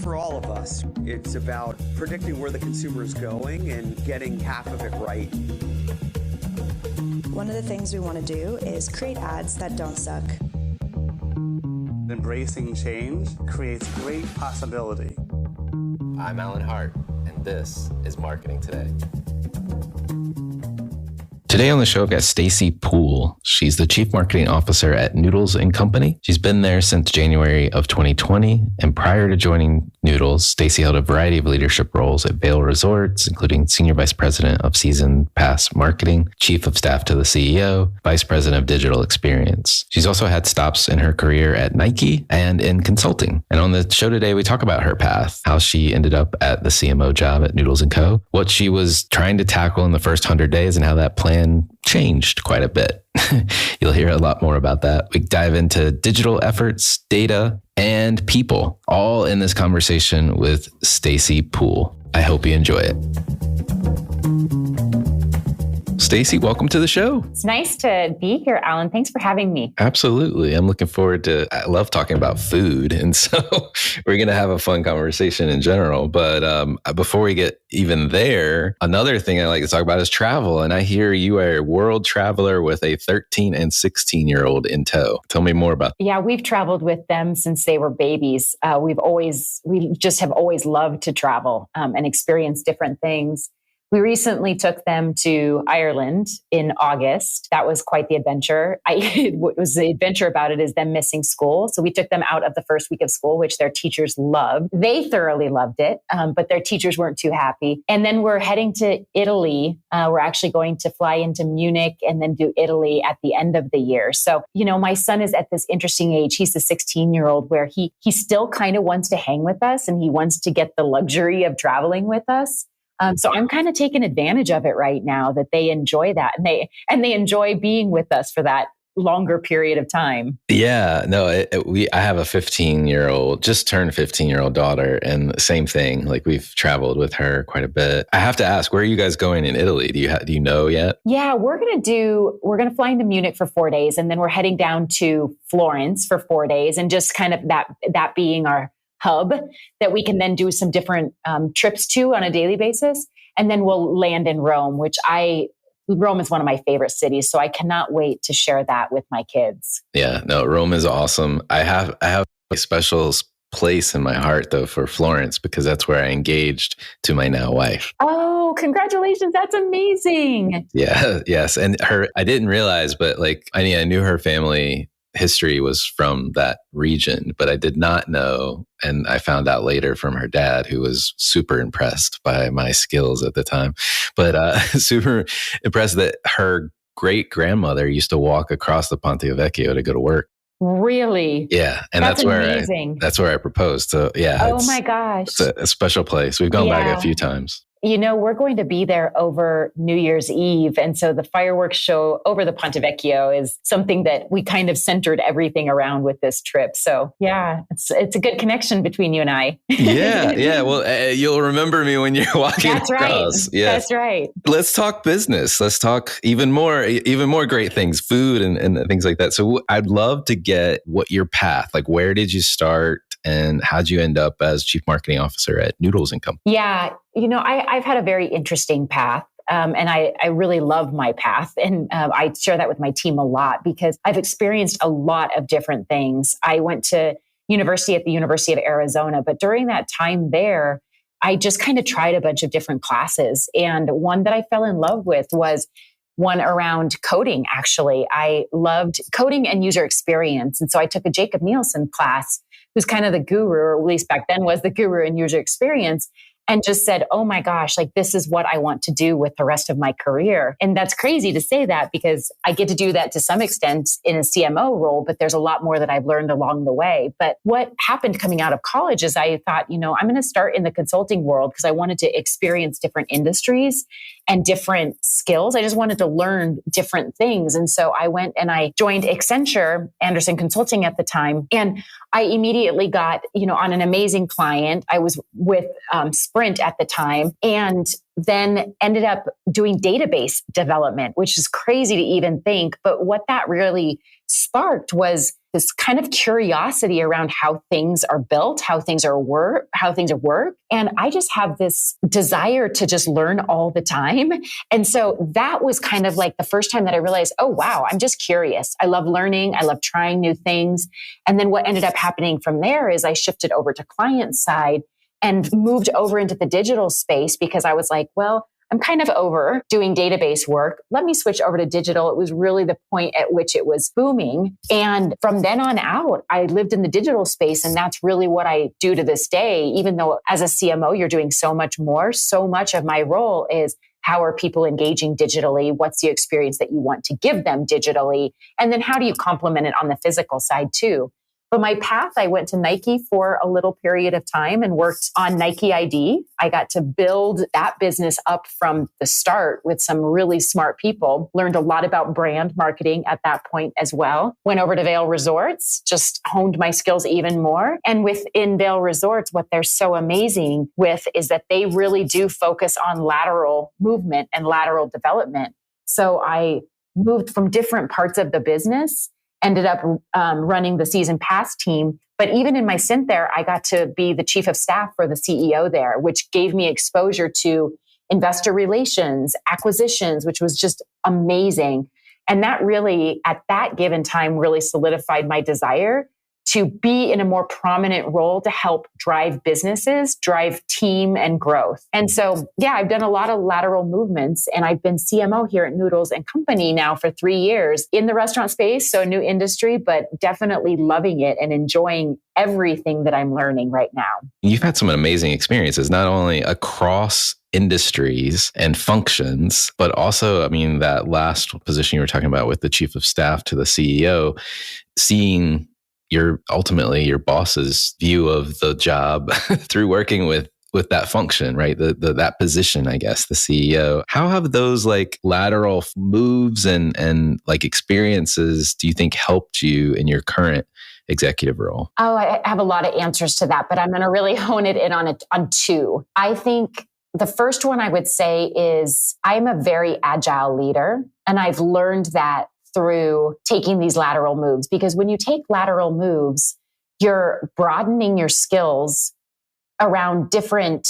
for all of us. It's about predicting where the consumer is going and getting half of it right. One of the things we want to do is create ads that don't suck. Embracing change creates great possibility. I'm Alan Hart, and this is Marketing Today. Today on the show, I've got Stacey Pool. She's the Chief Marketing Officer at Noodles Company. She's been there since January of 2020. And prior to joining Noodles, Stacey held a variety of leadership roles at Vail Resorts, including Senior Vice President of Season Pass Marketing, Chief of Staff to the CEO, Vice President of Digital Experience. She's also had stops in her career at Nike and in consulting. And on the show today, we talk about her path, how she ended up at the CMO job at Noodles Co., what she was trying to tackle in the first 100 days, and how that plan changed quite a bit. You'll hear a lot more about that. We dive into digital efforts, data, and people, all in this conversation with Stacey Pool. I hope you enjoy it. Stacey, welcome to the show. It's nice to be here, Alan. Thanks for having me. Absolutely. I'm looking forward to, I love talking about food. And so we're going to have a fun conversation in general. But before we get even there, another thing I like to talk about is travel. And I hear you are a world traveler with a 13 and 16-year-old in tow. Tell me more about that. Yeah, we've traveled with them since they were babies. We just have always loved to travel and experience different things. We recently took them to Ireland in August. That was quite the adventure. What was the adventure about it is them missing school. So we took them out of the first week of school, which their teachers loved. They thoroughly loved it, but their teachers weren't too happy. And then we're heading to Italy. We're actually going to fly into Munich and then do Italy at the end of the year. So, my son is at this interesting age. He's the 16-year-old where he still kind of wants to hang with us and he wants to get the luxury of traveling with us. So I'm kind of taking advantage of it right now that they enjoy that and they enjoy being with us for that longer period of time. Yeah, no, I have a 15-year-old, just turned 15-year-old daughter, and same thing. Like we've traveled with her quite a bit. I have to ask, where are you guys going in Italy? Do you know yet? Yeah, we're going to fly into Munich for 4 days, and then we're heading down to Florence for 4 days, and just kind of that being our hub that we can then do some different trips to on a daily basis. And then we'll land in Rome, Rome is one of my favorite cities. So I cannot wait to share that with my kids. Yeah, no, Rome is awesome. I have a special place in my heart though for Florence because that's where I engaged to my now wife. Oh, congratulations. That's amazing. Yeah, yes. And I didn't realize, but I knew her family history was from that region, but I did not know. And I found out later from her dad, who was super impressed by my skills at the time, but super impressed that her great grandmother used to walk across the Ponte Vecchio to go to work. Really? Yeah. And that's where I proposed. So yeah. Oh my gosh. It's a special place. We've gone back a few times. We're going to be there over New Year's Eve. And so the fireworks show over the Ponte Vecchio is something that we kind of centered everything around with this trip. So yeah, it's a good connection between you and I. Yeah. Well, you'll remember me when you're walking That's across. Right. Yes. That's right. Let's talk business. Let's talk even more great things, food and things like that. So I'd love to get what your path, where did you start and how'd you end up as Chief Marketing Officer at Noodles Co? Yeah. I've had a very interesting path. And I really love my path. And I share that with my team a lot because I've experienced a lot of different things. I went to university at the University of Arizona, but during that time there, I just kind of tried a bunch of different classes. And one that I fell in love with was one around coding, actually. I loved coding and user experience. And so I took a Jacob Nielsen class, who's kind of the guru, or at least back then was the guru in user experience. And just said, oh my gosh, this is what I want to do with the rest of my career. And that's crazy to say that because I get to do that to some extent in a CMO role, but there's a lot more that I've learned along the way. But what happened coming out of college is I thought, I'm going to start in the consulting world because I wanted to experience different industries and different skills. I just wanted to learn different things. And so I went and I joined Accenture, Anderson Consulting at the time. And I immediately got, on an amazing client. I was with Sprint at the time and then ended up doing database development, which is crazy to even think. But what that really sparked was this kind of curiosity around how things are built, how things work. And I just have this desire to just learn all the time. And so that was kind of like the first time that I realized, oh, wow, I'm just curious. I love learning. I love trying new things. And then what ended up happening from there is I shifted over to client side and moved over into the digital space because I was like, well, I'm kind of over doing database work. Let me switch over to digital. It was really the point at which it was booming. And from then on out, I lived in the digital space. And that's really what I do to this day. Even though as a CMO, you're doing so much more, so much of my role is how are people engaging digitally? What's the experience that you want to give them digitally? And then how do you complement it on the physical side too? But my path, I went to Nike for a little period of time and worked on Nike ID. I got to build that business up from the start with some really smart people, learned a lot about brand marketing at that point as well. Went over to Vail Resorts, just honed my skills even more. And within Vail Resorts, what they're so amazing with is that they really do focus on lateral movement and lateral development. So I moved from different parts of the business, ended up running the season pass team. But even in my stint there, I got to be the chief of staff for the CEO there, which gave me exposure to investor relations, acquisitions, which was just amazing. And that really, at that given time, really solidified my desire to be in a more prominent role to help drive businesses, drive team and growth. And so, yeah, I've done a lot of lateral movements, and I've been CMO here at Noodles & Company now for 3 years in the restaurant space. So a new industry, but definitely loving it and enjoying everything that I'm learning right now. You've had some amazing experiences, not only across industries and functions, but also, I mean, that last position you were talking about with the chief of staff to the CEO, seeing ultimately your boss's view of the job through working with that function, right? That position, I guess, the CEO. How have those like lateral moves and like experiences, do you think helped you in your current executive role? Oh, I have a lot of answers to that, but I'm going to really hone it in on two. I think the first one I would say is I'm a very agile leader, and I've learned that through taking these lateral moves. Because when you take lateral moves, you're broadening your skills around different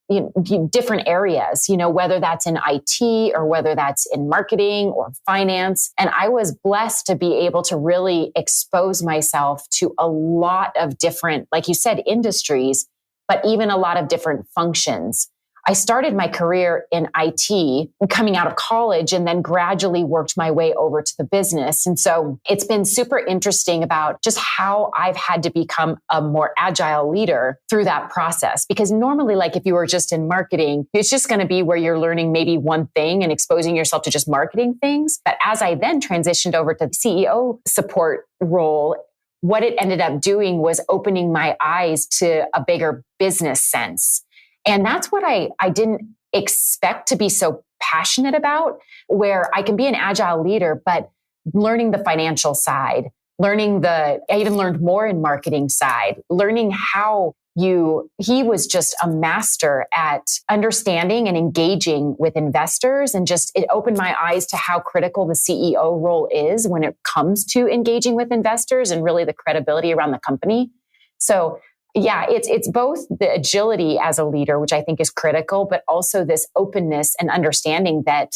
areas, whether that's in IT or whether that's in marketing or finance. And I was blessed to be able to really expose myself to a lot of different, like you said, industries, but even a lot of different functions. I started my career in IT coming out of college and then gradually worked my way over to the business. And so it's been super interesting about just how I've had to become a more agile leader through that process. Because normally, like if you were just in marketing, it's just going to be where you're learning maybe one thing and exposing yourself to just marketing things. But as I then transitioned over to the CEO support role, what it ended up doing was opening my eyes to a bigger business sense. And that's what I didn't expect to be so passionate about, where I can be an agile leader, but learning the financial side, I even learned more in marketing side, learning how he was just a master at understanding and engaging with investors. And just, it opened my eyes to how critical the CEO role is when it comes to engaging with investors and really the credibility around the company. So yeah, it's both the agility as a leader, which I think is critical, but also this openness and understanding that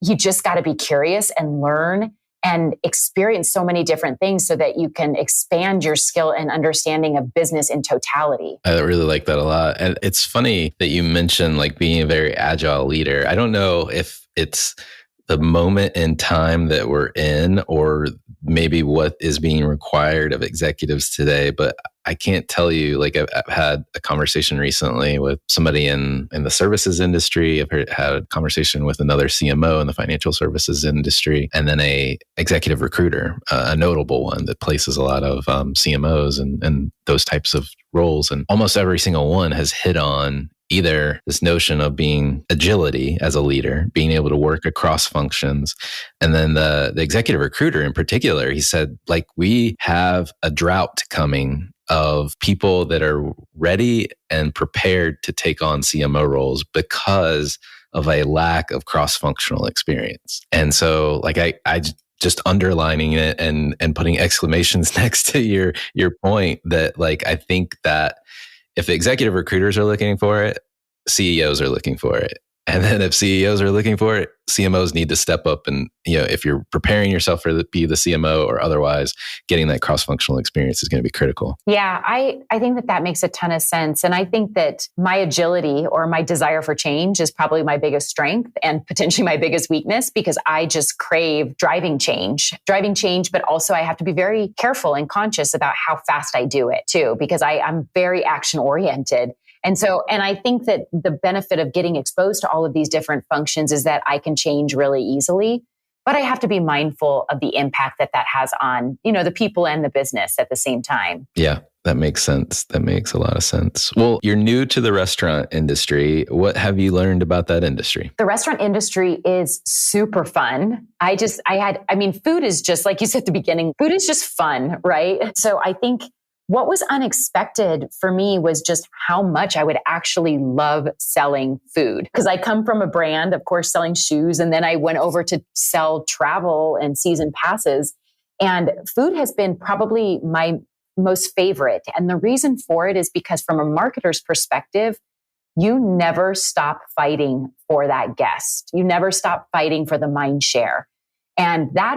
you just got to be curious and learn and experience so many different things so that you can expand your skill and understanding of business in totality. I really like that a lot. And it's funny that you mentioned like being a very agile leader. I don't know if it's the moment in time that we're in or maybe what is being required of executives today, but I can't tell you, like I've had a conversation recently with somebody in the services industry. I've had a conversation with another CMO in the financial services industry, and then a executive recruiter, a notable one that places a lot of CMOs and those types of roles. And almost every single one has hit on either this notion of being agility as a leader, being able to work across functions. And then the executive recruiter in particular, he said, like, we have a drought coming of people that are ready and prepared to take on CMO roles because of a lack of cross-functional experience. And so like I just underlining it and putting exclamations next to your point that like, I think that if executive recruiters are looking for it, CEOs are looking for it. And then if CEOs are looking for it, CMOs need to step up. And, if you're preparing yourself to be the CMO or otherwise, getting that cross-functional experience is going to be critical. Yeah, I think that makes a ton of sense. And I think that my agility or my desire for change is probably my biggest strength and potentially my biggest weakness, because I just crave driving change, but also I have to be very careful and conscious about how fast I do it too, because I'm very action oriented. And I think that the benefit of getting exposed to all of these different functions is that I can change really easily, but I have to be mindful of the impact that has on, the people and the business at the same time. Yeah, that makes sense. That makes a lot of sense. Well, you're new to the restaurant industry. What have you learned about that industry? The restaurant industry is super fun. Food is just, like you said at the beginning, food is just fun, right? So I think what was unexpected for me was just how much I would actually love selling food. Because I come from a brand, of course, selling shoes, and then I went over to sell travel and season passes. And food has been probably my most favorite. And the reason for it is because from a marketer's perspective, you never stop fighting for that guest. You never stop fighting for the mind share. And I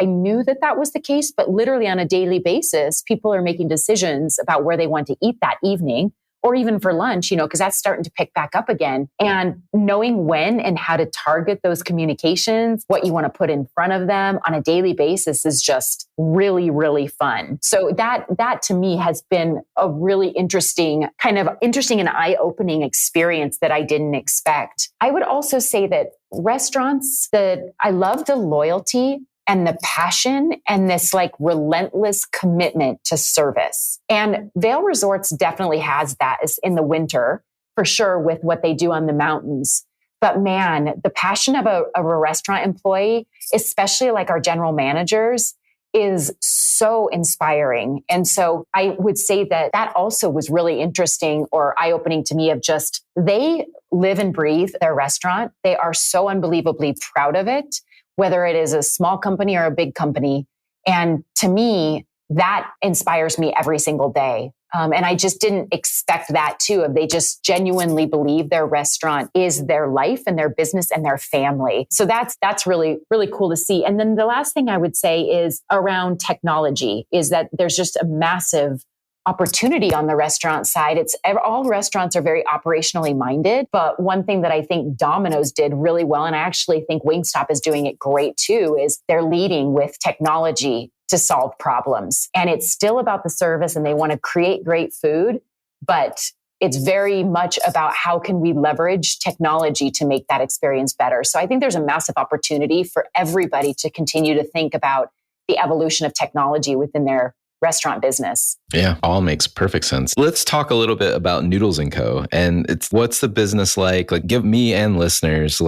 knew that was the case, but literally on a daily basis, people are making decisions about where they want to eat that evening or even for lunch, because that's starting to pick back up again. And knowing when and how to target those communications, what you want to put in front of them on a daily basis is just really, really fun. So that to me has been a really interesting and eye-opening experience that I didn't expect. I would also say that restaurants, I love the loyalty and the passion and this like relentless commitment to service. And Vail Resorts definitely has that in the winter, for sure, with what they do on the mountains. But man, the passion of a restaurant employee, especially like our general managers, is so inspiring. And so I would say that also was really interesting or eye-opening to me of just, they live and breathe their restaurant. They are so unbelievably proud of it, whether it is a small company or a big company. And to me, that inspires me every single day. And I just didn't expect that too. They just genuinely believe their restaurant is their life and their business and their family. So that's really, really cool to see. And then the last thing I would say is around technology, is that there's just a massive opportunity on the restaurant side. All restaurants are very operationally minded, but one thing that I think Domino's did really well, and I actually think Wingstop is doing it great too, is they're leading with technology to solve problems. And it's still about the service and they want to create great food, but it's very much about how can we leverage technology to make that experience better. So I think there's a massive opportunity for everybody to continue to think about the evolution of technology within their restaurant business. Yeah, all makes perfect sense. Let's talk a little bit about Noodles Co. And what's the business like? Like, give me and listeners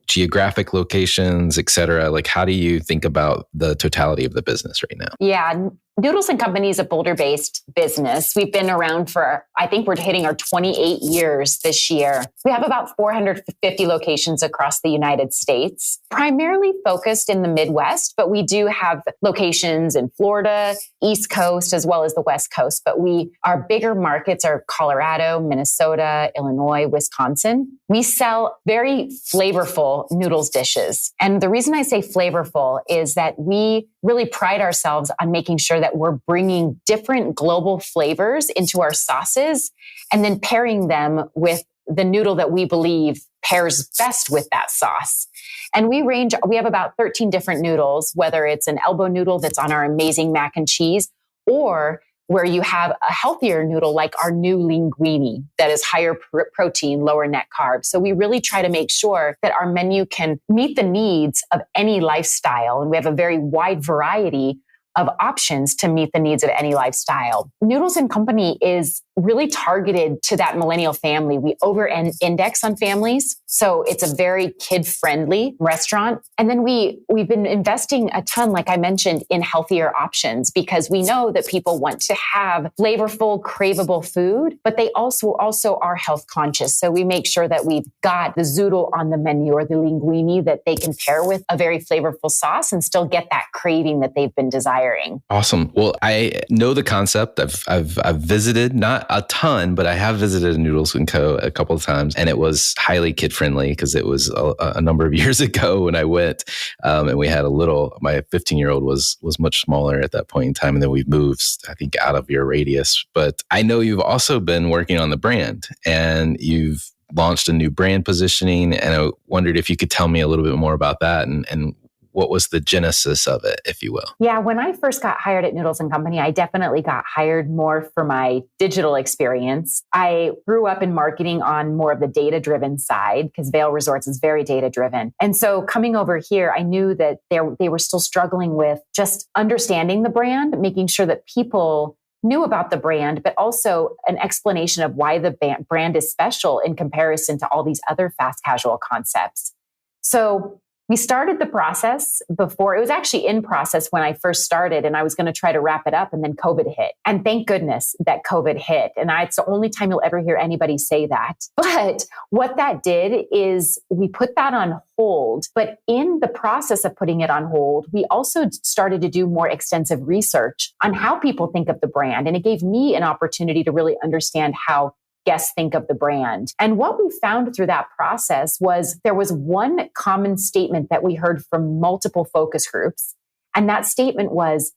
geographic locations, et cetera. Like, how do you think about the totality of the business right now? Yeah. Noodles & Company is a Boulder-based business. We've been around for, I think we're hitting our 28 years this year. We have about 450 locations across the United States, primarily focused in the Midwest, but we do have locations in Florida, East Coast, as well as the West Coast. But our bigger markets are Colorado, Minnesota, Illinois, Wisconsin. We sell very flavorful noodles dishes. And the reason I say flavorful is that we really pride ourselves on making sure that we're bringing different global flavors into our sauces and then pairing them with the noodle that we believe pairs best with that sauce. And we have about 13 different noodles, whether it's an elbow noodle that's on our amazing mac and cheese, or where you have a healthier noodle like our new linguine that is higher protein, lower net carbs. So we really try to make sure that our menu can meet the needs of any lifestyle. And we have a very wide variety of options to meet the needs of any lifestyle. Noodles & Company is really targeted to that millennial family. We over-index on families. So it's a very kid-friendly restaurant. And then we've been investing a ton, like I mentioned, in healthier options because we know that people want to have flavorful, craveable food, but they also are health conscious. So we make sure that we've got the zoodle on the menu or the linguine that they can pair with a very flavorful sauce and still get that craving that they've been desiring. Awesome. Well, I know the concept. I've visited, not a ton, but I have visited Noodles Co. a couple of times, and it was highly kid friendly because it was a number of years ago when I went, and we had my 15-year-old was much smaller at that point in time, and then we moved, I think, out of your radius. But I know you've also been working on the brand, and you've launched a new brand positioning, and I wondered if you could tell me a little bit more about that and what was the genesis of it, if you will? Yeah, when I first got hired at Noodles & Company, I definitely got hired more for my digital experience. I grew up in marketing on more of the data-driven side because Vail Resorts is very data-driven. And so coming over here, I knew that they were still struggling with just understanding the brand, making sure that people knew about the brand, but also an explanation of why the brand is special in comparison to all these other fast casual concepts. So we started the process before. It was actually in process when I first started, and I was going to try to wrap it up, and then COVID hit. And thank goodness that COVID hit. And it's the only time you'll ever hear anybody say that. But what that did is we put that on hold. But in the process of putting it on hold, we also started to do more extensive research on how people think of the brand. And it gave me an opportunity to really understand how guests think of the brand. And what we found through that process was there was one common statement that we heard from multiple focus groups. And that statement was,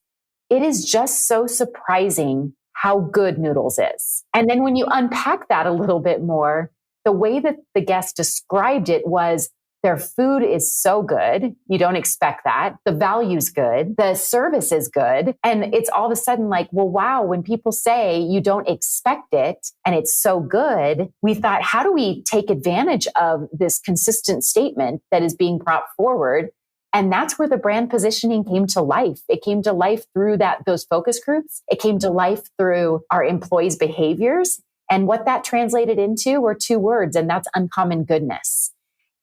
it is just so surprising how good Noodles is. And then when you unpack that a little bit more, the way that the guest described it was, their food is so good. You don't expect that. The value's good. The service is good. And it's all of a sudden like, well, wow, when people say you don't expect it and it's so good, we thought, how do we take advantage of this consistent statement that is being brought forward? And that's where the brand positioning came to life. It came to life through those focus groups. It came to life through our employees' behaviors. And what that translated into were two words, and that's uncommon goodness.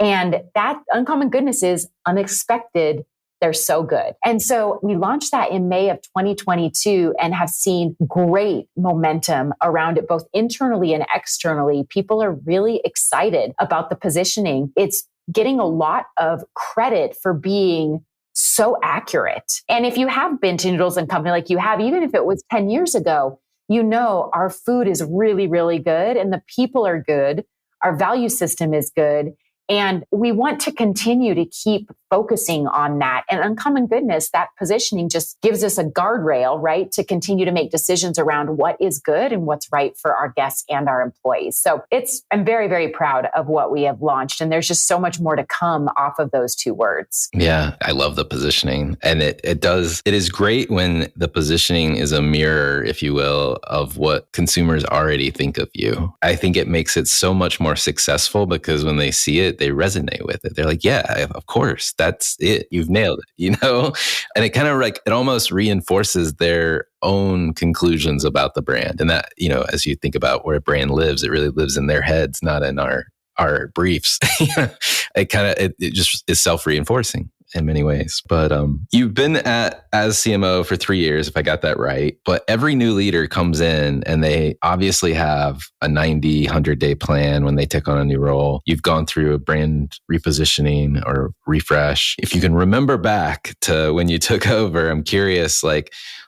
And that uncommon goodness is unexpected. They're so good. And so we launched that in May of 2022 and have seen great momentum around it, both internally and externally. People are really excited about the positioning. It's getting a lot of credit for being so accurate. And if you have been to Noodles & Company like you have, even if it was 10 years ago, you know our food is really, really good and the people are good. Our value system is good. And we want to continue to keep focusing on that. And uncommon goodness, that positioning just gives us a guardrail, right, to continue to make decisions around what is good and what's right for our guests and our employees. So I'm very, very proud of what we have launched. And there's just so much more to come off of those two words. Yeah, I love the positioning. And it is great when the positioning is a mirror, if you will, of what consumers already think of you. I think it makes it so much more successful because when they see it, they resonate with it. They're like, yeah, of course, that's it. You've nailed it, And it kind of it almost reinforces their own conclusions about the brand. And that, as you think about where a brand lives, it really lives in their heads, not in our briefs. It just is self-reinforcing in many ways. But you've been as CMO for 3 years, if I got that right. But every new leader comes in and they obviously have a 90, 100-day plan when they take on a new role. You've gone through a brand repositioning or refresh. If you can remember back to when you took over, I'm curious,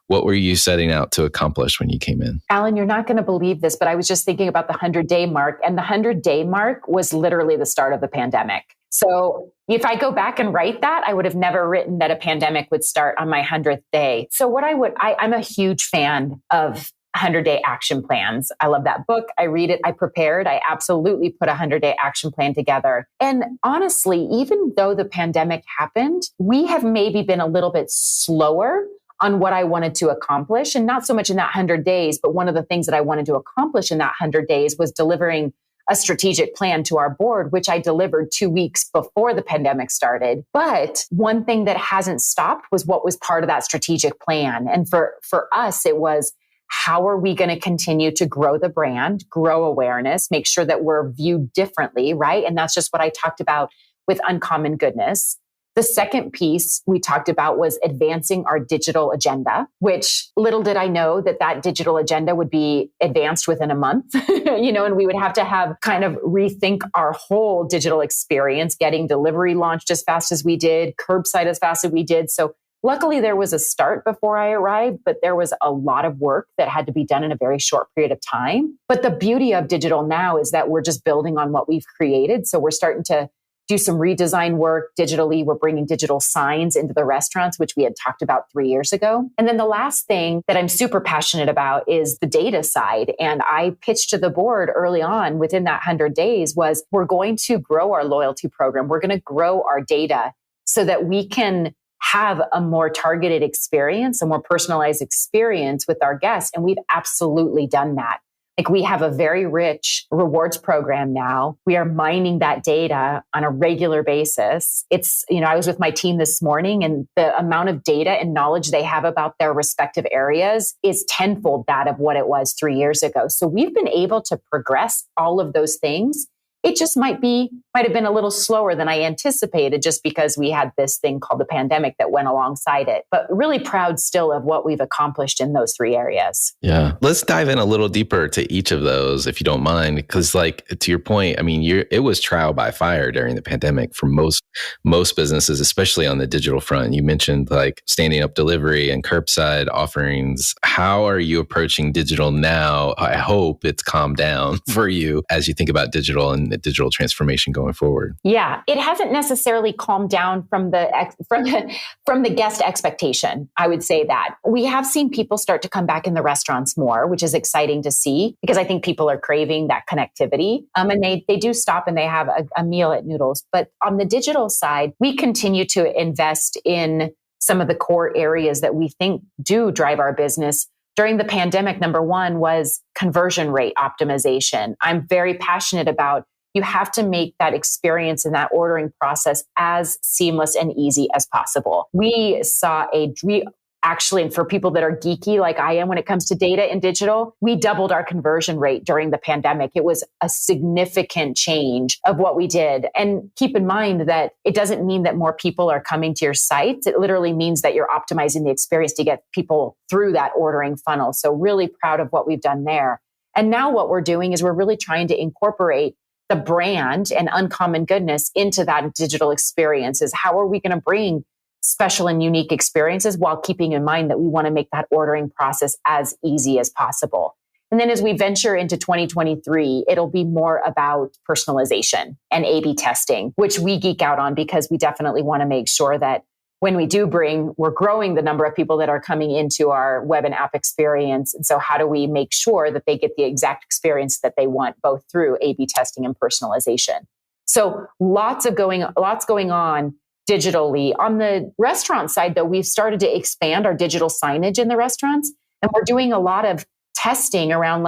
what were you setting out to accomplish when you came in? Alan, you're not going to believe this, but I was just thinking about the 100-day mark. And the 100-day mark was literally the start of the pandemic. So if I go back and write that, I would have never written that a pandemic would start on my 100th day. So I'm a huge fan of 100-day action plans. I love that book. I read it. I prepared. I absolutely put a 100-day action plan together. And honestly, even though the pandemic happened, we have maybe been a little bit slower on what I wanted to accomplish. And not so much in that 100 days, but one of the things that I wanted to accomplish in that 100 days was delivering a strategic plan to our board, which I delivered 2 weeks before the pandemic started. But one thing that hasn't stopped was what was part of that strategic plan. And for us, it was, how are we going to continue to grow the brand, grow awareness, make sure that we're viewed differently, right? And that's just what I talked about with Uncommon Goodness. The second piece we talked about was advancing our digital agenda, which little did I know that digital agenda would be advanced within a month, and we would have to have kind of rethink our whole digital experience, getting delivery launched as fast as we did, curbside as fast as we did. So luckily there was a start before I arrived, but there was a lot of work that had to be done in a very short period of time. But the beauty of digital now is that we're just building on what we've created. So we're starting to do some redesign work digitally. We're bringing digital signs into the restaurants, which we had talked about 3 years ago. And then the last thing that I'm super passionate about is the data side. And I pitched to the board early on within that 100 days was, we're going to grow our loyalty program. We're going to grow our data so that we can have a more targeted experience, a more personalized experience with our guests. And we've absolutely done that. Like, we have a very rich rewards program now. We are mining that data on a regular basis. It's, I was with my team this morning, and the amount of data and knowledge they have about their respective areas is tenfold that of what it was 3 years ago. So we've been able to progress all of those things. It just might have been a little slower than I anticipated, just because we had this thing called the pandemic that went alongside it. But really proud still of what we've accomplished in those 3 areas. Yeah. Let's dive in a little deeper to each of those, if you don't mind. Because to your point, it was trial by fire during the pandemic for most businesses, especially on the digital front. You mentioned standing up delivery and curbside offerings. How are you approaching digital now? I hope it's calmed down for you as you think about digital and the digital transformation going forward. Yeah, it hasn't necessarily calmed down from the guest expectation. I would say that we have seen people start to come back in the restaurants more, which is exciting to see, because I think people are craving that connectivity. And they do stop and they have a meal at Noodles. But on the digital side, we continue to invest in some of the core areas that we think do drive our business. During the pandemic, number one was conversion rate optimization. I'm very passionate about, you have to make that experience and that ordering process as seamless and easy as possible. We saw actually, and for people that are geeky like I am when it comes to data and digital, we doubled our conversion rate during the pandemic. It was a significant change of what we did. And keep in mind that it doesn't mean that more people are coming to your site. It literally means that you're optimizing the experience to get people through that ordering funnel. So really proud of what we've done there. And now what we're doing is we're really trying to incorporate the brand and Uncommon Goodness into that digital experiences. How are we going to bring special and unique experiences while keeping in mind that we want to make that ordering process as easy as possible? And then as we venture into 2023, it'll be more about personalization and A/B testing, which we geek out on, because we definitely want to make sure that when we do we're growing the number of people that are coming into our web and app experience. And so how do we make sure that they get the exact experience that they want, both through A/B testing and personalization? So lots going on digitally. On the restaurant side, though, we've started to expand our digital signage in the restaurants. And we're doing a lot of testing around,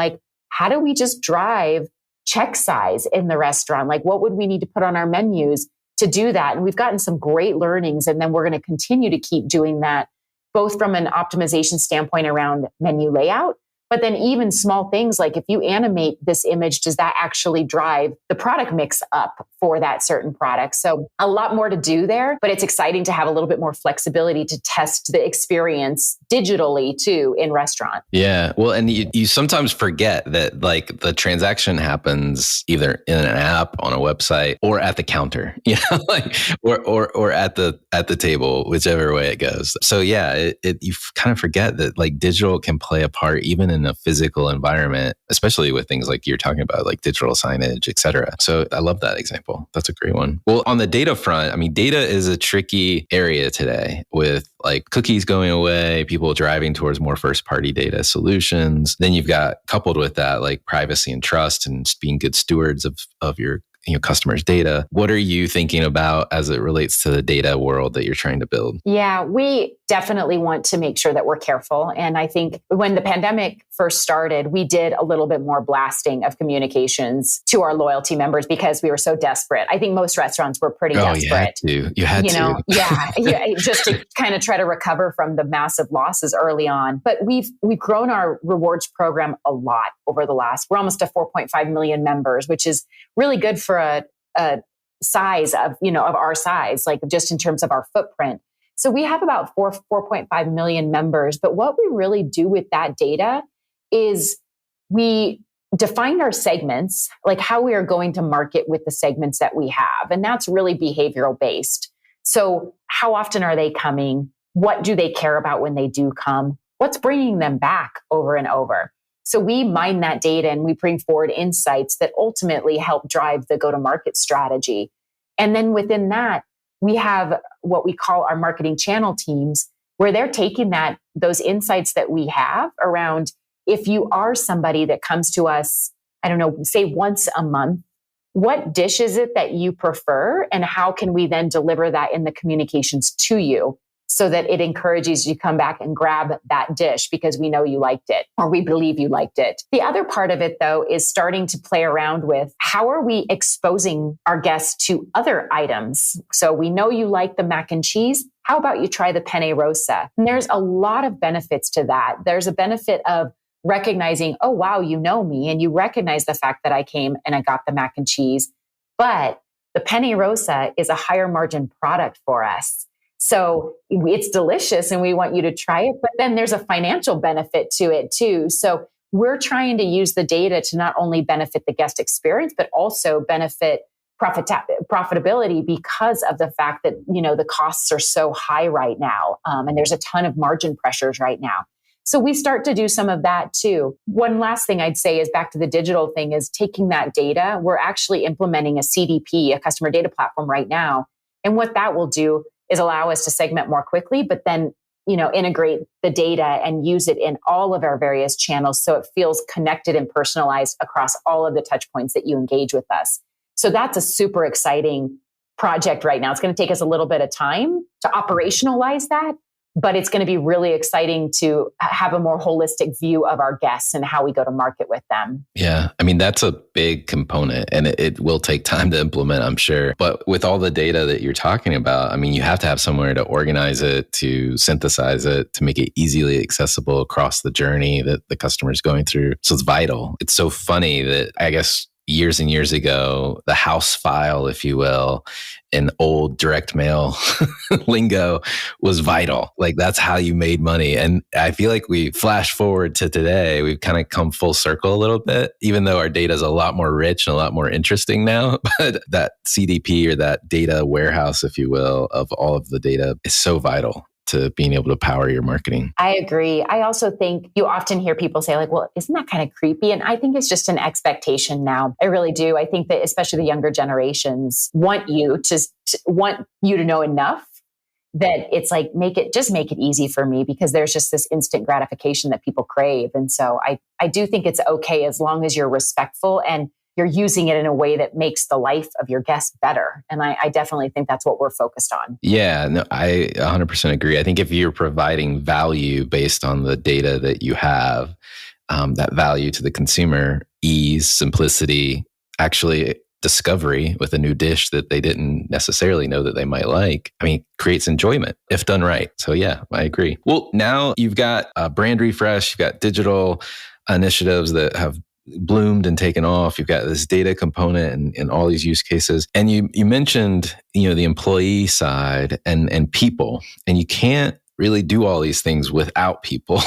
how do we just drive check size in the restaurant? What would we need to put on our menus to do that? And we've gotten some great learnings, and then we're going to continue to keep doing that, both from an optimization standpoint around menu layout, but then even small things like, if you animate this image, does that actually drive the product mix up for that certain product? So a lot more to do there, but it's exciting to have a little bit more flexibility to test the experience digitally too in restaurant. Yeah. Well, and you sometimes forget that the transaction happens either in an app, on a website, or at the counter, or at the table, whichever way it goes. So yeah, you kind of forget that digital can play a part even in a physical environment, especially with things like you're talking about, like digital signage, et cetera. So I love that example. That's a great one. Well, on the data front, data is a tricky area today with cookies going away, people driving towards more first-party data solutions. Then you've got, coupled with that, privacy and trust and being good stewards of your customers' data. What are you thinking about as it relates to the data world that you're trying to build? Yeah, we definitely want to make sure that we're careful. And I think when the pandemic first started, we did a little bit more blasting of communications to our loyalty members because we were so desperate. I think most restaurants were pretty desperate. You had to. Yeah, just to kind of try to recover from the massive losses early on. But we've grown our rewards program a lot over the last. We're almost to 4.5 million members, which is really good for a size of our size, like just in terms of our footprint. So we have about 4.5 million members. But what we really do with that data is we define our segments, like how we are going to market with the segments that we have. And that's really behavioral based. So how often are they coming? What do they care about when they do come? What's bringing them back over and over? So we mine that data and we bring forward insights that ultimately help drive the go-to-market strategy. And then within that, we have what we call our marketing channel teams, where they're taking those insights that we have around, if you are somebody that comes to us, I don't know, say once a month, what dish is it that you prefer? And how can we then deliver that in the communications to you so that it encourages you to come back and grab that dish because we know you liked it or we believe you liked it. The other part of it, though, is starting to play around with how are we exposing our guests to other items? So we know you like the mac and cheese. How about you try the penne rosa? And there's a lot of benefits to that. There's a benefit of recognizing, oh, wow, you know me, and you recognize the fact that I came and I got the mac and cheese. But the penne rosa is a higher margin product for us. So it's delicious and we want you to try it, but then there's a financial benefit to it too. So we're trying to use the data to not only benefit the guest experience, but also benefit profitability because of the fact that, the costs are so high right now. And there's a ton of margin pressures right now. So we start to do some of that too. One last thing I'd say is back to the digital thing is taking that data. We're actually implementing a CDP, a customer data platform right now. And what that will do is allow us to segment more quickly, but then, integrate the data and use it in all of our various channels so it feels connected and personalized across all of the touch points that you engage with us. So that's a super exciting project right now. It's going to take us a little bit of time to operationalize that, but it's going to be really exciting to have a more holistic view of our guests and how we go to market with them. Yeah. I mean, that's a big component and it will take time to implement, I'm sure. But with all the data that you're talking about, I mean, you have to have somewhere to organize it, to synthesize it, to make it easily accessible across the journey that the customer is going through. So it's vital. It's so funny that I guess years and years ago, the house file, if you will, in old direct mail lingo was vital. Like that's how you made money. And I feel like we flash forward to today, we've kind of come full circle a little bit, even though our data is a lot more rich and a lot more interesting now. But that CDP or that data warehouse, if you will, of all of the data is so vital to being able to power your marketing. I agree. I also think you often hear people say like, well, isn't that kind of creepy? And I think it's just an expectation now. I really do. I think that especially the younger generations want you to know enough that it's like, make it easy for me because there's just this instant gratification that people crave. And so I do think it's okay as long as you're respectful and you're using it in a way that makes the life of your guests better. And I definitely think that's what we're focused on. Yeah, no, I 100% agree. I think if you're providing value based on the data that you have, that value to the consumer, ease, simplicity, actually discovery with a new dish that they didn't necessarily know that they might like, I mean, creates enjoyment if done right. So yeah, I agree. Well, now you've got a brand refresh, you've got digital initiatives that have bloomed and taken off. You've got this data component and all these use cases. And you mentioned, the employee side and people, and you can't really do all these things without people.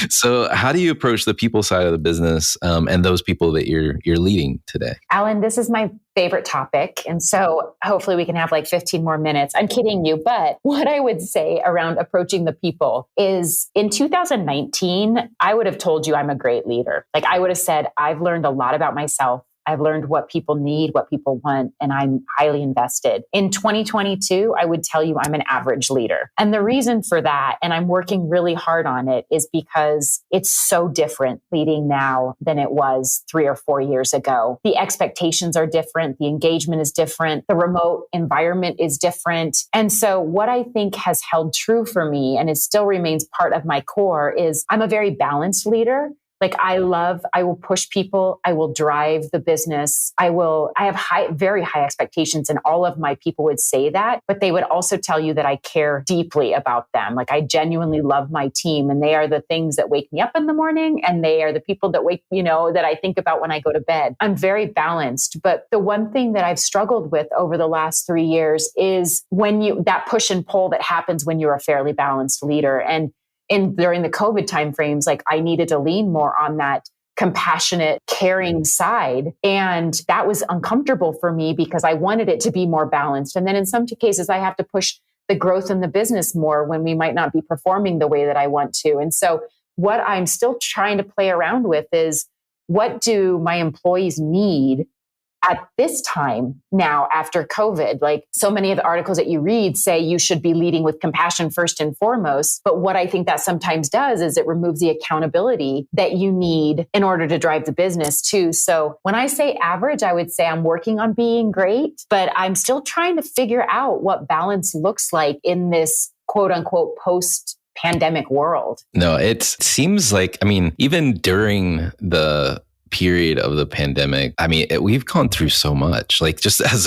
So how do you approach the people side of the business and those people that you're leading today? Alan, this is my favorite topic. And so hopefully we can have like 15 more minutes. I'm kidding you. But what I would say around approaching the people is in 2019, I would have told you I'm a great leader. Like I would have said, I've learned a lot about myself. I've learned what people need, what people want, and I'm highly invested. In 2022, I would tell you I'm an average leader. And the reason for that, and I'm working really hard on it, is because it's so different leading now than it was 3 or 4 years ago. The expectations are different. The engagement is different. The remote environment is different. And so what I think has held true for me, and it still remains part of my core, is I'm a very balanced leader. Like I will push people. I will drive the business. I have very high expectations, and all of my people would say that, but they would also tell you that I care deeply about them. Like I genuinely love my team, and they are the things that wake me up in the morning, and they are the people that that I think about when I go to bed. I'm very balanced, but the one thing that I've struggled with over the last 3 years is that push and pull that happens when you're a fairly balanced leader. And during the COVID timeframes, like I needed to lean more on that compassionate, caring side. And that was uncomfortable for me because I wanted it to be more balanced. And then in some cases, I have to push the growth in the business more when we might not be performing the way that I want to. And so what I'm still trying to play around with is, what do my employees need at this time now after COVID? Like so many of the articles that you read say you should be leading with compassion first and foremost. But what I think that sometimes does is it removes the accountability that you need in order to drive the business too. So when I say average, I would say I'm working on being great, but I'm still trying to figure out what balance looks like in this quote unquote post-pandemic world. No, it seems like, even during the period of the pandemic, we've gone through so much, like just as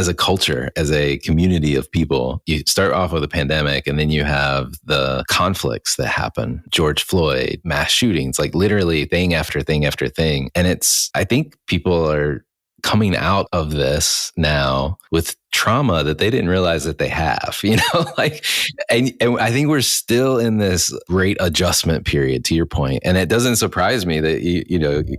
a culture, as a community of people. You start off with a pandemic, and then you have the conflicts that happen, George Floyd, mass shootings, like literally thing after thing after thing. And I think people are coming out of this now with trauma that they didn't realize that they have, and I think we're still in this great adjustment period, to your point. And it doesn't surprise me that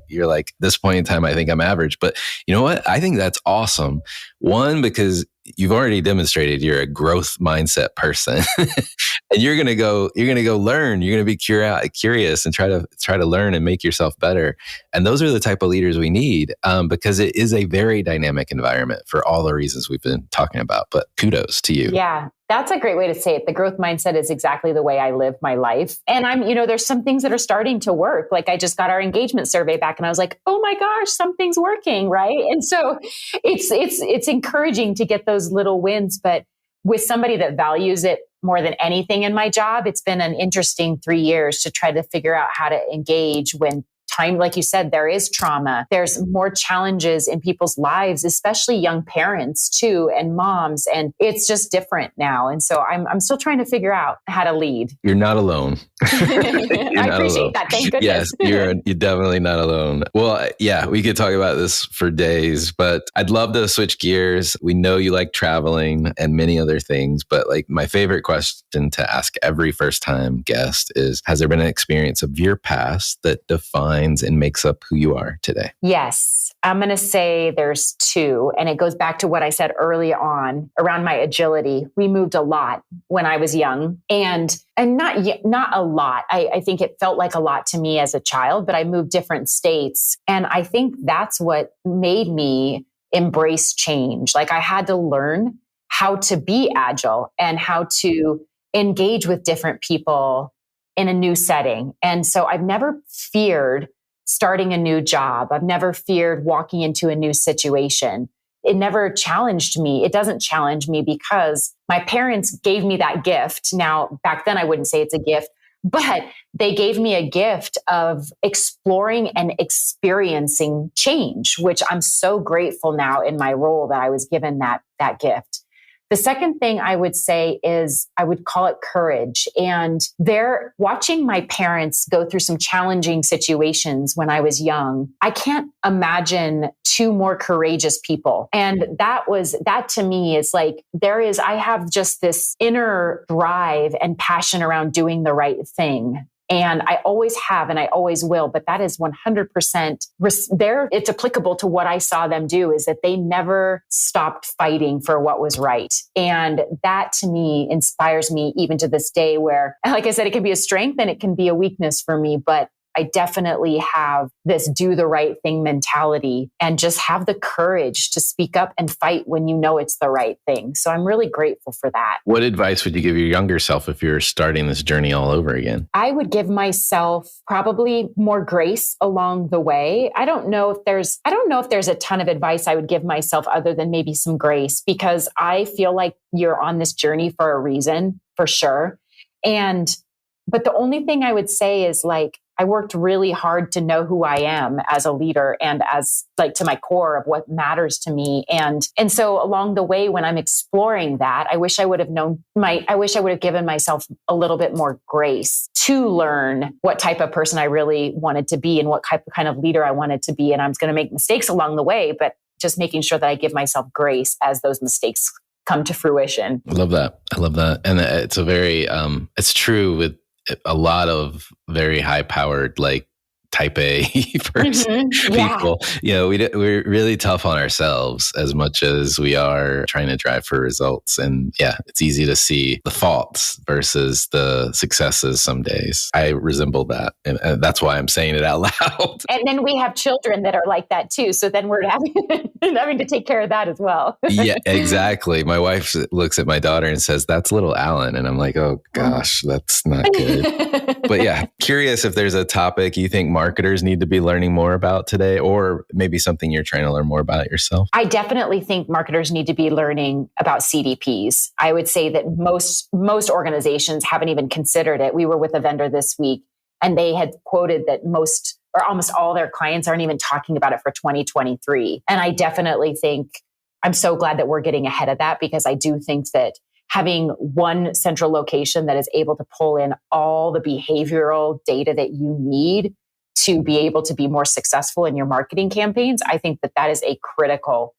you're like, this point in time, I think I'm average, but you know what? I think that's awesome. One, because you've already demonstrated you're a growth mindset person and you're going to go learn, you're going to be curious and try to learn and make yourself better. And those are the type of leaders we need, because it is a very dynamic environment for all the reasons we've been talking about. But kudos to you. Yeah. That's a great way to say it. The growth mindset is exactly the way I live my life. And there's some things that are starting to work. Like I just got our engagement survey back and I was like, oh my gosh, something's working. Right. And so it's encouraging to get those little wins, but with somebody that values it more than anything in my job, it's been an interesting 3 years to try to figure out how to engage when time, like you said, there is trauma. There's more challenges in people's lives, especially young parents too, and moms. And it's just different now. And so I'm still trying to figure out how to lead. You're not alone. I appreciate that. Thank goodness. Yes, you're definitely not alone. Well, yeah, we could talk about this for days, but I'd love to switch gears. We know you like traveling and many other things, but like my favorite question to ask every first time guest is, has there been an experience of your past that defines and makes up who you are today? Yes. I'm going to say there's two. And it goes back to what I said early on around my agility. We moved a lot when I was young and not a lot. I think it felt like a lot to me as a child, but I moved different states. And I think that's what made me embrace change. Like I had to learn how to be agile and how to engage with different people in a new setting. And so I've never feared starting a new job. I've never feared walking into a new situation. It never challenged me. It doesn't challenge me because my parents gave me that gift. Now, back then I wouldn't say it's a gift, but they gave me a gift of exploring and experiencing change, which I'm so grateful now in my role that I was given that gift. The second thing I would say is I would call it courage. And they're watching my parents go through some challenging situations when I was young. I can't imagine two more courageous people. And that to me is like, I have just this inner drive and passion around doing the right thing. And I always have, and I always will, but that is 100% there. It's applicable to what I saw them do, is that they never stopped fighting for what was right. And that to me inspires me even to this day where, like I said, it can be a strength and it can be a weakness for me, but I definitely have this do the right thing mentality and just have the courage to speak up and fight when you know it's the right thing. So I'm really grateful for that. What advice would you give your younger self if you're starting this journey all over again? I would give myself probably more grace along the way. I don't know if there's a ton of advice I would give myself other than maybe some grace, because I feel like you're on this journey for a reason, for sure. But the only thing I would say is like, I worked really hard to know who I am as a leader and as like to my core of what matters to me. And so along the way, when I'm exploring that, I wish I would have given myself a little bit more grace to learn what type of person I really wanted to be and what kind of leader I wanted to be. And I was going to make mistakes along the way, but just making sure that I give myself grace as those mistakes come to fruition. I love that. And it's it's true with a lot of very high powered, like type A person people. We're really tough on ourselves as much as we are trying to drive for results. And it's easy to see the faults versus the successes some days. I resemble that. And that's why I'm saying it out loud. And then we have children that are like that too. So then we're having to take care of that as well. Yeah, exactly. My wife looks at my daughter and says, "That's little Alan." And I'm like, oh gosh, that's not good. But curious if there's a topic you think marketers need to be learning more about today, or maybe something you're trying to learn more about yourself. I definitely think marketers need to be learning about CDPs. I would say that most organizations haven't even considered it. We were with a vendor this week and they had quoted that most or almost all their clients aren't even talking about it for 2023. And I definitely think I'm so glad that we're getting ahead of that, because I do think that having one central location that is able to pull in all the behavioral data that you need to be able to be more successful in your marketing campaigns, I think that is a critical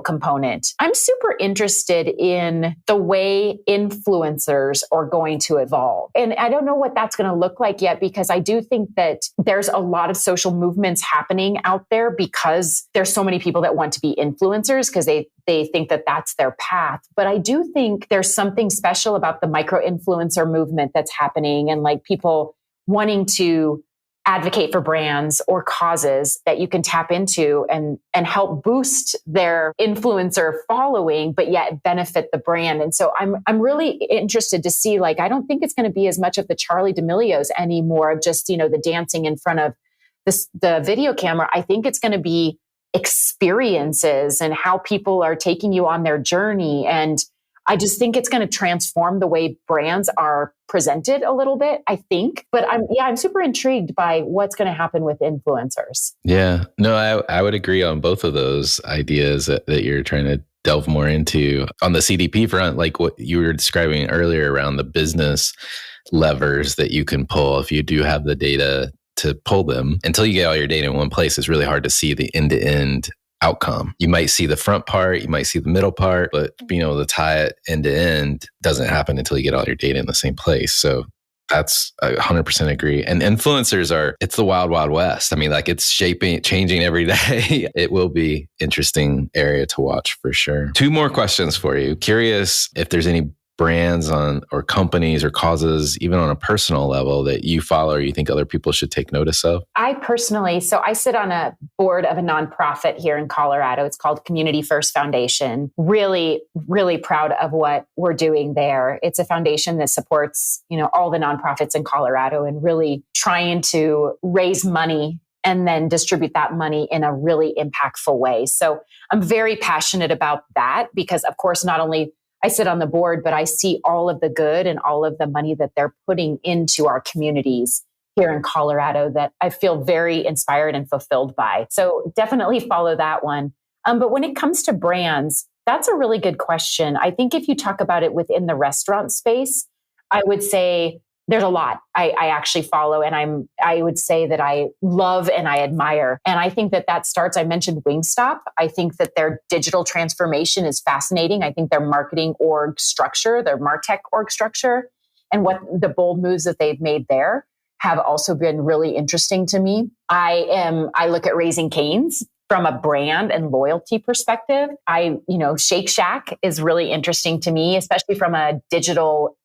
component. I'm super interested in the way influencers are going to evolve. And I don't know what that's going to look like yet, because I do think that there's a lot of social movements happening out there because there's so many people that want to be influencers because they think that that's their path. But I do think there's something special about the micro-influencer movement that's happening, and like people wanting to advocate for brands or causes that you can tap into and help boost their influencer following, but yet benefit the brand. And so I'm really interested to see, like, I don't think it's going to be as much of the Charli D'Amelio's anymore of just, the dancing in front of the video camera. I think it's going to be experiences and how people are taking you on their journey. And I just think it's going to transform the way brands are presented a little bit, I think. But I'm super intrigued by what's going to happen with influencers. Yeah, no, I would agree on both of those ideas that you're trying to delve more into. On the CDP front, like what you were describing earlier around the business levers that you can pull if you do have the data to pull them. Until you get all your data in one place, it's really hard to see the end-to-end outcome. You might see the front part, you might see the middle part, but being able to tie it end to end doesn't happen until you get all your data in the same place. So that's 100% agree. And influencers it's the wild, wild west. I mean, like it's changing every day. It will be interesting area to watch for sure. 2 more questions for you. Curious if there's any brands or companies or causes, even on a personal level, that you follow or you think other people should take notice of? I sit on a board of a nonprofit here in Colorado. It's called Community First Foundation. Really, really proud of what we're doing there. It's a foundation that supports, all the nonprofits in Colorado and really trying to raise money and then distribute that money in a really impactful way. So I'm very passionate about that because, of course, not only I sit on the board, but I see all of the good and all of the money that they're putting into our communities here in Colorado that I feel very inspired and fulfilled by. So definitely follow that one. But when it comes to brands, that's a really good question. I think if you talk about it within the restaurant space, I would say there's a lot I actually follow, and I would say that I love and I admire. And I think that starts, I mentioned Wingstop. I think that their digital transformation is fascinating. I think their marketing org structure, their MarTech org structure, and what the bold moves that they've made there have also been really interesting to me. I look at Raising Cane's from a brand and loyalty perspective. Shake Shack is really interesting to me, especially from a digital,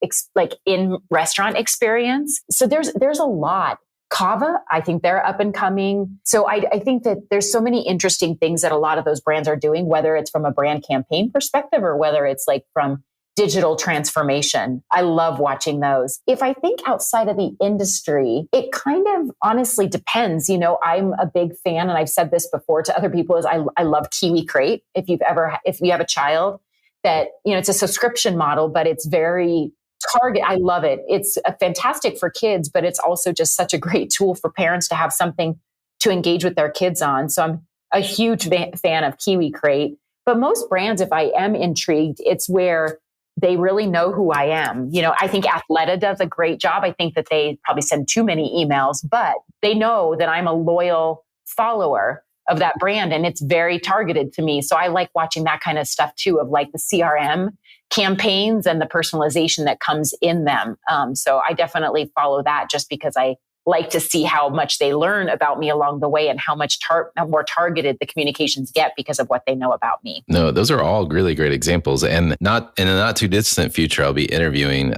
in restaurant experience. So there's a lot Kava, I think they're up and coming. So I think that there's so many interesting things that a lot of those brands are doing, whether it's from a brand campaign perspective or whether it's like from digital transformation. I love watching those. If I think outside of the industry, it kind of honestly depends. I'm a big fan, and I've said this before to other people, is I love Kiwi Crate. If you have a child that, it's a subscription model, but it's very target. I love it. It's fantastic for kids, but it's also just such a great tool for parents to have something to engage with their kids on. So I'm a huge fan of Kiwi Crate. But most brands, if I am intrigued, it's where they really know who I am. I think Athleta does a great job. I think that they probably send too many emails, but they know that I'm a loyal follower of that brand, and it's very targeted to me. So I like watching that kind of stuff too, of like the CRM campaigns and the personalization that comes in them. So I definitely follow that just because I like to see how much they learn about me along the way and how much more targeted the communications get because of what they know about me. No, those are all really great examples. And not in a not too distant future, I'll be interviewing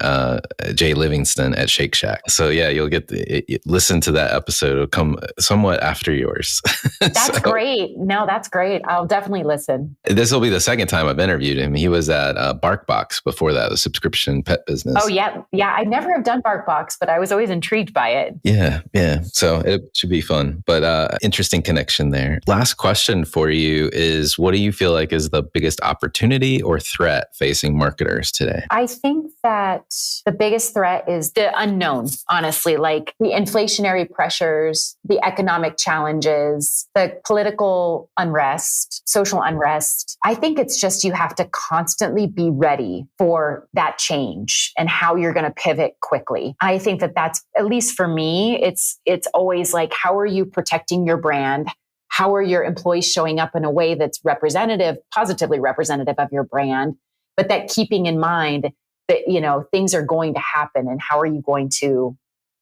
Jay Livingston at Shake Shack. So yeah, you'll get listen to that episode. It'll come somewhat after yours. That's great. No, that's great. I'll definitely listen. This will be the second time I've interviewed him. He was at BarkBox before that, the subscription pet business. Oh yeah. Yeah. I never have done BarkBox, but I was always intrigued by it. Yeah. So it should be fun, but interesting connection there. Last question for you is, what do you feel like is the biggest opportunity or threat facing marketers today? I think that the biggest threat is the unknown, honestly, like the inflationary pressures, the economic challenges, the political unrest, social unrest. I think it's just you have to constantly be ready for that change and how you're going to pivot quickly. I think that that's, at least for me, it's always like, how are you protecting your brand? How are your employees showing up in a way that's positively representative of your brand, but that keeping in mind that, things are going to happen, and how are you going to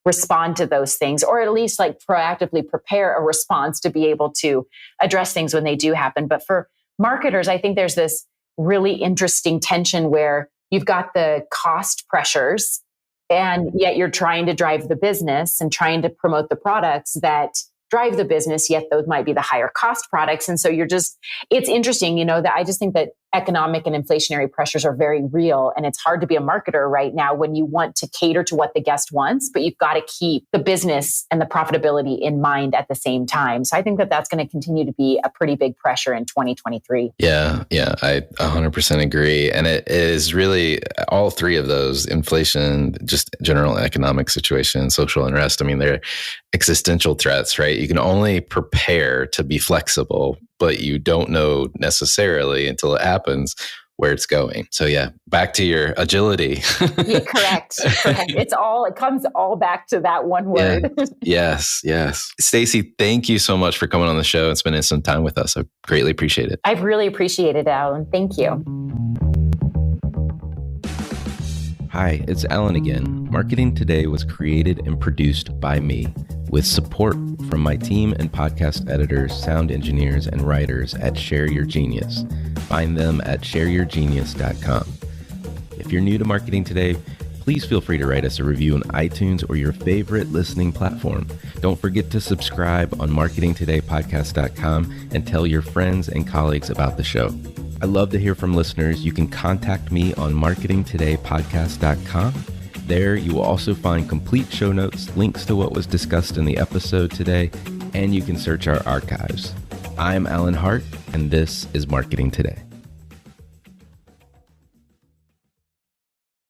respond to those things, or at least like proactively prepare a response to be able to address things when they do happen. But for marketers, I think there's this really interesting tension where you've got the cost pressures, and yet you're trying to drive the business and trying to promote the products that drive the business, yet those might be the higher cost products. And so it's interesting, that I just think that economic and inflationary pressures are very real. And it's hard to be a marketer right now when you want to cater to what the guest wants, but you've got to keep the business and the profitability in mind at the same time. So I think that that's going to continue to be a pretty big pressure in 2023. Yeah, I 100% agree. And it is really all three of those: inflation, just general economic situation, social unrest. I mean, they're existential threats, right? You can only prepare to be flexible, but you don't know necessarily until it happens where it's going. So yeah, back to your agility. Yeah, correct. It comes all back to that one word. Yeah. Yes. Stacy, thank you so much for coming on the show and spending some time with us. I greatly appreciate it. I've really appreciated it, Alan. Thank you. Hi, it's Alan again. Marketing Today was created and produced by me, with support from my team and podcast editors, sound engineers, and writers at Share Your Genius. Find them at shareyourgenius.com. If you're new to Marketing Today, please feel free to write us a review on iTunes or your favorite listening platform. Don't forget to subscribe on marketingtodaypodcast.com and tell your friends and colleagues about the show. I love to hear from listeners. You can contact me on marketingtodaypodcast.com. There, you will also find complete show notes, links to what was discussed in the episode today, and you can search our archives. I'm Alan Hart, and this is Marketing Today.